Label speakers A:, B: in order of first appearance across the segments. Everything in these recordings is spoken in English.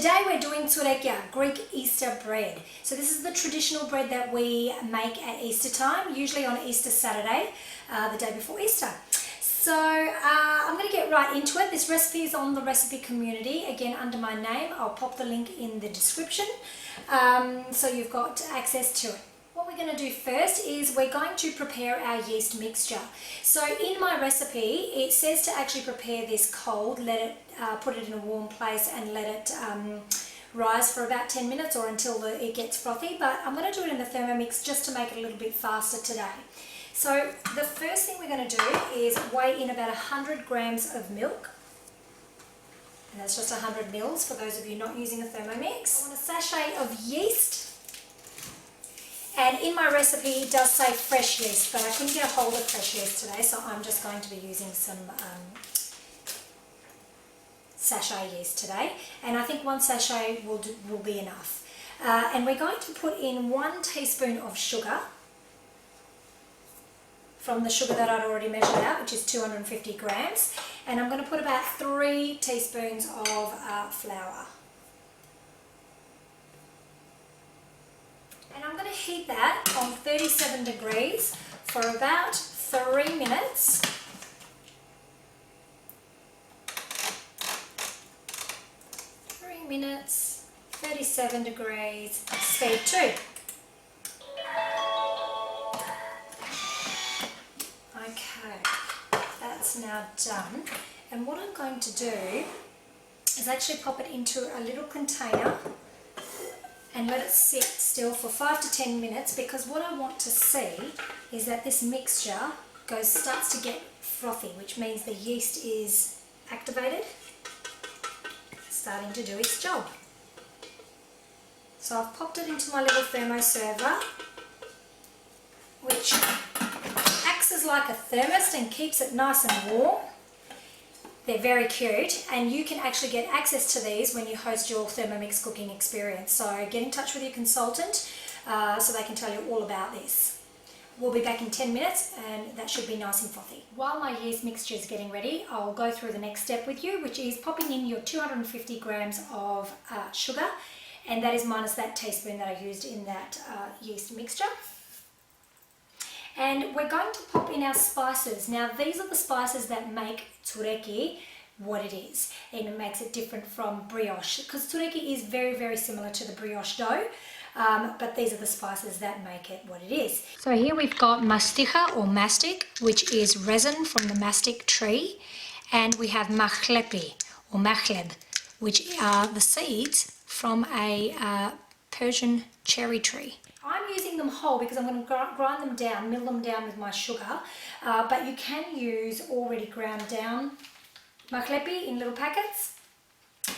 A: Today we're doing Tsoureki, Greek Easter bread. So this is the traditional bread that we make at Easter time, usually on Easter Saturday, the day before Easter. So I'm going to get right into it. This recipe is on the recipe community, again under my name. I'll pop the link in the description so you've got access to it. What we're going to do first is we're going to prepare our yeast mixture. So in my recipe it says to actually prepare this cold, let it put it in a warm place and let it rise for about 10 minutes or until it gets frothy, but I'm going to do it in the Thermomix just to make it a little bit faster today. So the first thing we're going to do is weigh in about 100 grams of milk. And that's just 100 mils for those of you not using a Thermomix. I want a sachet of yeast. And in my recipe it does say fresh yeast, but I couldn't get a hold of fresh yeast today, so I'm just going to be using some sachet yeast today. And I think one sachet will be enough. And we're going to put in 1 teaspoon of sugar from the sugar that I'd already measured out, which is 250 grams. And I'm going to put about 3 teaspoons of flour. And I'm going to heat that on 37 degrees for about 3 minutes. 3 minutes, 37 degrees, speed 2. Okay, that's now done. And what I'm going to do is actually pop it into a little container and let it sit still for 5 to 10 minutes, because what I want to see is that this mixture starts to get frothy, which means the yeast is activated, starting to do its job. So I've popped it into my little thermo server, which acts as like a thermos and keeps it nice and warm. They're very cute, and you can actually get access to these when you host your Thermomix cooking experience. So get in touch with your consultant so they can tell you all about this. We'll be back in 10 minutes and that should be nice and frothy. While my yeast mixture is getting ready, I'll go through the next step with you, which is popping in your 250 grams of sugar, and that is minus that teaspoon that I used in that yeast mixture. And we're going to pop in our spices. Now these are the spices that make Tsoureki what it is, and it makes it different from brioche, because Tsoureki is very, very similar to the brioche dough, but these are the spices that make it what it is. So here we've got masticha or mastic, which is resin from the mastic tree, and we have mahlepi or mahleb, which are the seeds from a Persian cherry tree. I'm using them whole because I'm going to grind them down, mill them down with my sugar, but you can use already ground down mahlepi in little packets,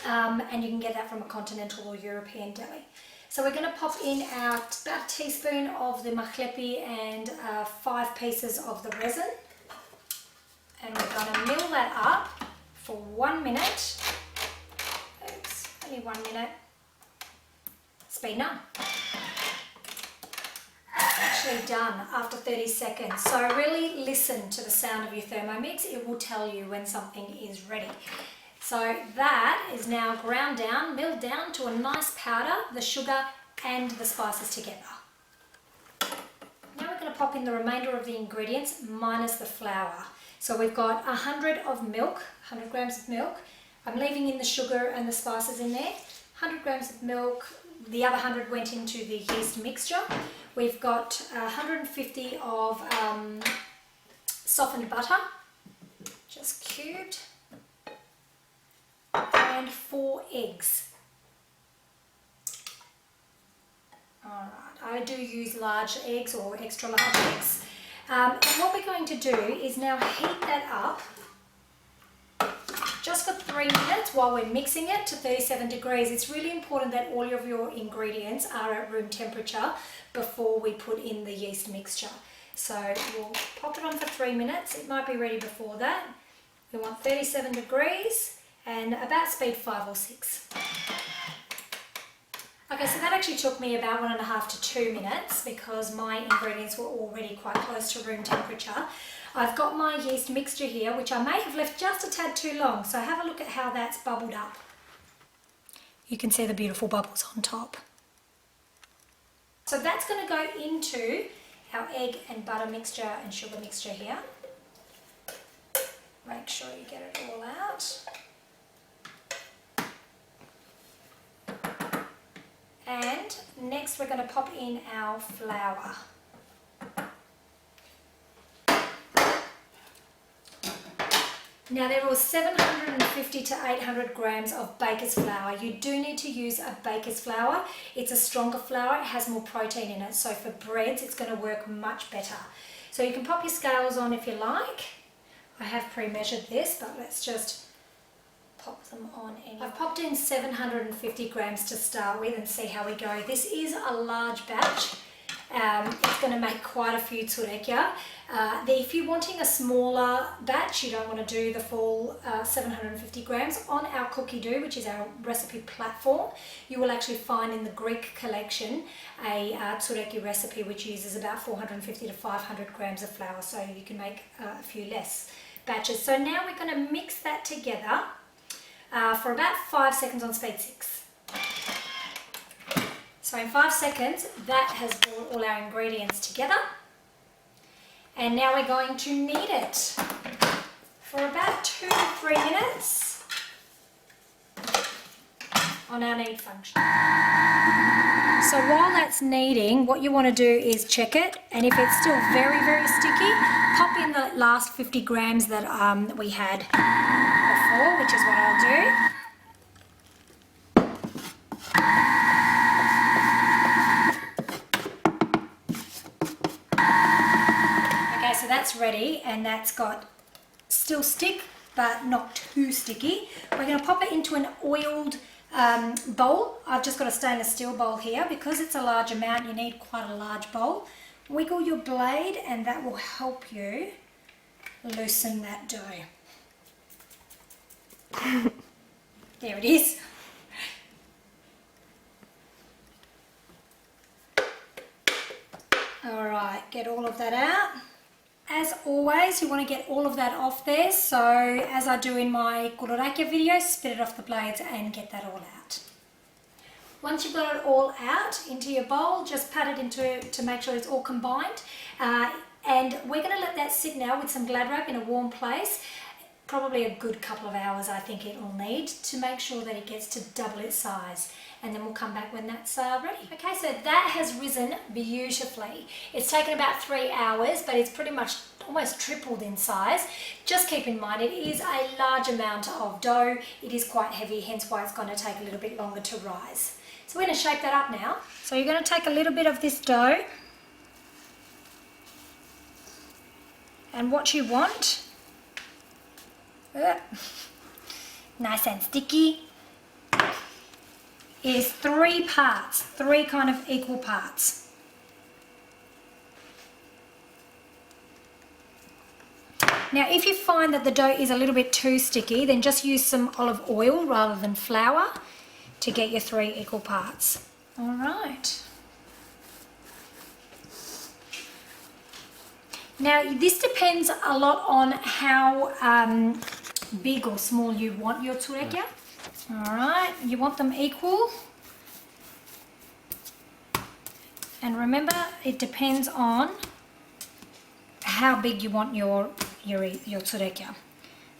A: and you can get that from a continental or European deli. So we're going to pop in about a teaspoon of the mahlepi and 5 pieces of the resin, and we're going to mill that up for 1 minute. Oops, only 1 minute. Speed 9. Actually done after 30 seconds. So really listen to the sound of your Thermomix. It will tell you when something is ready. So that is now ground down, milled down to a nice powder, the sugar and the spices together. Now we're going to pop in the remainder of the ingredients minus the flour. So we've got 100 of milk, 100 grams of milk. I'm leaving in the sugar and the spices in there. 100 grams of milk. The other 100 went into the yeast mixture. We've got 150 of softened butter, just cubed, and 4 eggs. Alright, I do use large eggs or extra large eggs. And what we're going to do is now heat that up just for 3 minutes while we're mixing it to 37 degrees. It's really important that all of your ingredients are at room temperature before we put in the yeast mixture. So we'll pop it on for 3 minutes. It might be ready before that. We want 37 degrees and about speed 5 or 6. Okay, so that actually took me about 1.5 to 2 minutes because my ingredients were already quite close to room temperature. I've got my yeast mixture here, which I may have left just a tad too long, so have a look at how that's bubbled up. you can see the beautiful bubbles on top. So that's going to go into our egg and butter mixture and sugar mixture here. Make sure you get it all out. And next we're going to pop in our flour. Now there was 750 to 800 grams of baker's flour. You do need to use a baker's flour. It's a stronger flour, it has more protein in it, so for breads it's going to work much better. So you can pop your scales on if you like. I have pre-measured this, but let's just pop them on anyway. I've popped in 750 grams to start with and see how we go. This is a large batch. It's going to make quite a few tsoureki. If you're wanting a smaller batch, you don't want to do the full 750 grams, on our cookidoo, which is our recipe platform, you will actually find in the Greek collection a tsoureki recipe which uses about 450 to 500 grams of flour, so you can make a few less batches. So now we're going to mix that together for about 5 seconds on speed 6. So in 5 seconds, that has brought all our ingredients together. And now we're going to knead it for about 2 to 3 minutes on our knead function. So while that's kneading, what you want to do is check it, and if it's still very, very sticky, pop in the last 50 grams that we had before, which is what I'll do. So that's ready, and that's got still stick but not too sticky. We're going to pop it into an oiled bowl. I've just got a stainless steel bowl here. Because it's a large amount, you need quite a large bowl. Wiggle your blade and that will help you loosen that dough. There it is. Alright, get all of that out. As always, you want to get all of that off there, so as I do in my Tsoureki video, spit it off the blades and get that all out. Once you've got it all out into your bowl, just pat it into to make sure it's all combined. And we're going to let that sit now with some Glad wrap in a warm place. Probably a good couple of hours I think it will need to make sure that it gets to double its size. And then we'll come back when that's ready. Okay, so that has risen beautifully. It's taken about 3 hours, but it's pretty much almost tripled in size. Just keep in mind, it is a large amount of dough. It is quite heavy, hence why it's going to take a little bit longer to rise. So we're going to shape that up now. So you're going to take a little bit of this dough, and what you want, nice and sticky, is 3 parts, 3 kind of equal parts. Now if you find that the dough is a little bit too sticky, then just use some olive oil rather than flour to get your 3 equal parts. Alright. Now this depends a lot on how big or small you want your tsoureki. Alright, you want them equal, and remember it depends on how big you want your tsoureki.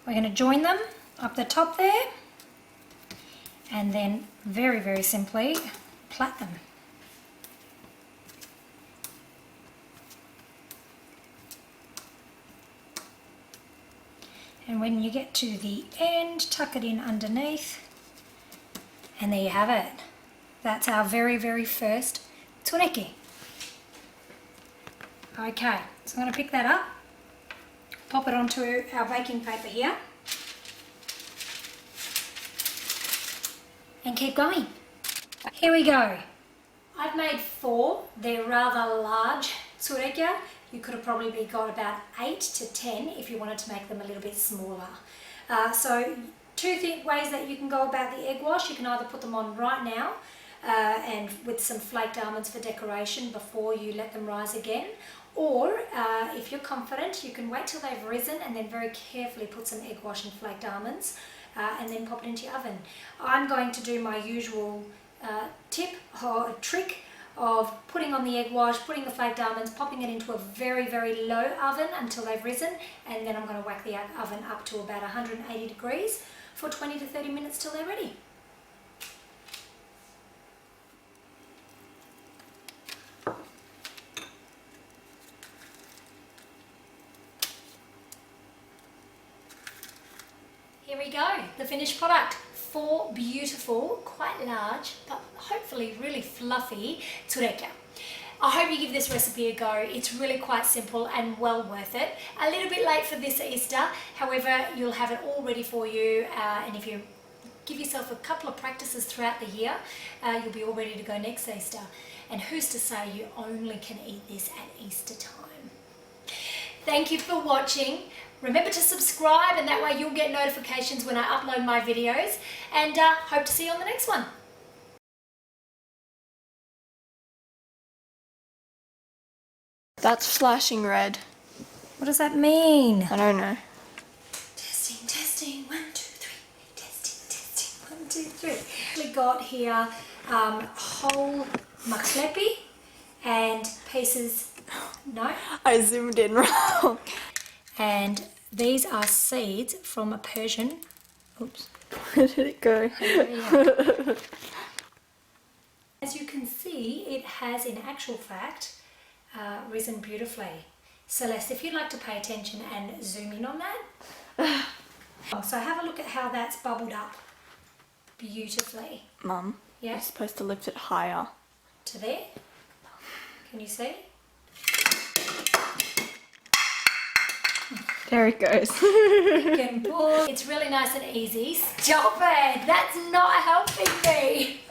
A: We're going to join them up the top there and then very, very simply plait them. And when you get to the end, tuck it in underneath. And there you have it. That's our very, very first tsoureki. Okay, so I'm going to pick that up, pop it onto our baking paper here, and keep going. Here we go. I've made 4. They're rather large tsoureki. You could have probably got about 8 to 10 if you wanted to make them a little bit smaller. So 2 ways that you can go about the egg wash. You can either put them on right now and with some flaked almonds for decoration before you let them rise again, or if you're confident, you can wait till they've risen and then very carefully put some egg wash and flaked almonds and then pop it into your oven. I'm going to do my usual tip or trick of putting on the egg wash, putting the flaked almonds, popping it into a very, very low oven until they've risen, and then I'm going to whack the oven up to about 180 degrees for 20 to 30 minutes till they're ready. Here we go, the finished product. 4 beautiful, quite large, but hopefully really fluffy tsoureki. I hope you give this recipe a go. It's really quite simple and well worth it. A little bit late for this Easter, however, you'll have it all ready for you, and if you give yourself a couple of practices throughout the year, you'll be all ready to go next Easter. And who's to say you only can eat this at Easter time? Thank you for watching. Remember to subscribe, and that way you'll get notifications when I upload my videos, and hope to see you on the next one.
B: That's flashing red.
A: What does that mean?
B: I don't know.
A: Testing, testing, 1, 2, 3. Testing, testing, 1, 2, 3. We got here whole maklepi and pieces, no?
B: I zoomed in wrong.
A: And these are seeds from a Persian. Oops.
B: Where did it go?
A: As you can see, it has in actual fact risen beautifully. Celeste, if you'd like to pay attention and zoom in on that. So have a look at how that's bubbled up beautifully.
B: Mum,
A: Yeah,
B: you're supposed to lift it higher.
A: to there. Can you see?
B: There it goes.
A: You can pour. It's really nice and easy. Stop it! That's not helping me.